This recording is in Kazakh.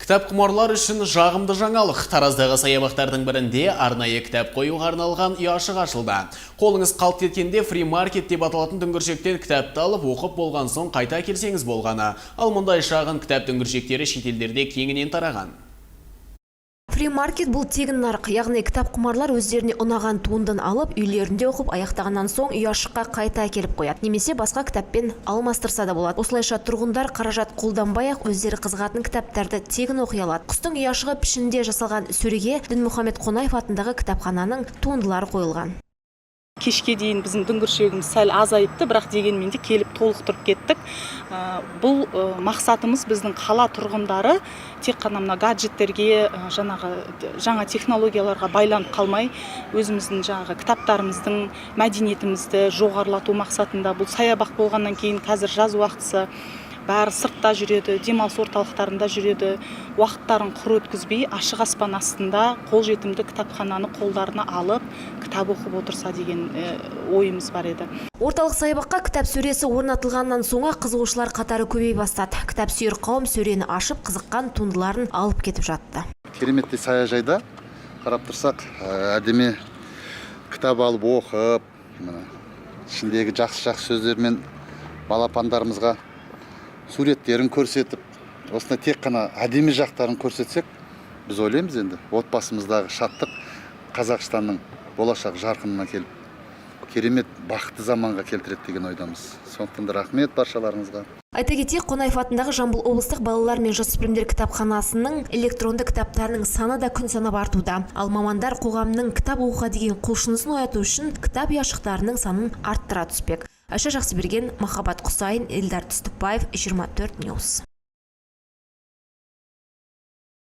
Кітап құмарлар үшін жағымды жаңалық. Тараздағы саябақтардың бірінде арнайы кітап қоюға арналған ұяшық ашылды. Қолыңыз қалт кеткенде фри-маркет деп аталатын дүңгіршектен кітапты алып оқып болған соң қайта келсеңіз болғаны. Ал мұндай шағын кітап дүңгіршектері шетелдерде кеңінен тараған. Фри-маркет бұл тегін нарық, яғни кітап құмарлар өздеріне ұнаған туындыны алып, үйлерінде оқып, аяқтағаннан соң ұяшыққа қайта әкеліп қояды. Немесе басқа кітаппен алмастырса да болады. Осылайша тұрғындар қаражат қолданбай-ақ өздері қызығатын кітаптарды тегін оқи алады. Құстың ұяшығы пішінінде жасалған сөреге Дінмұхамед Қонаев атындағы кітапхананың туындылары қойылған. Кешке дейін біздің дүңгіршегіміз сәл азайыпты, бірақ дегенмен де келіп толықтырып кеттік. Бұл мақсатымыз біздің қала тұрғындары тек қана мына гаджеттерге, жаңа технологияларға байланып қалмай, өзіміздің кітаптарымыздың мәдениетімізді жоғарылату мақсатында. Бұл саябақ болғаннан кейін қазір жаз уақытысы бәрі сыртта жүреді, демалыс орталықтарында жүреді, уақыттарын құр өткізбей, ашық аспан астында қолжетімді кітапхананы қолдарына алып, кітап оқып отырса деген ойымыз бар еді. Орталық саябаққа кітап сөресі орнатылғаннан соңы қызығушылар қатары көбей бастады. Кітап сүйер қауым сөрені ашып, қызыққан туындыларын алып кетіп жатты. Кереметте саяжайда қарап тұрсақ, әдемі кітап алып оқып, ішіндегі жақсы сөздермен балапандарымызға суреттерін көрсетіп, осында тек қана әдемі жақтарын көрсетсек, біз ойлаймыз енді отбасымыздағы шаттық Қазақстанның болашақ жарқынына келіп, керемет бақытты заманға келтіреді деген ойдамыз. Сондықтан да рахмет баршаларыңызға. Айта кетейік, Қонаев атындағы Жамбыл облыстық балалар мен жасөспірімдер кітапханасының электронды кітаптарының саны да күн санап артуда. Ал мамандар қоғамның кітап оқуға деген құлшынысын ояту үшін кітап ұяшықтарының санын арттыра түспек. Айша Жақсыберген, Махаббат Құсайын, Эльдар Түстікбаев, 24 News.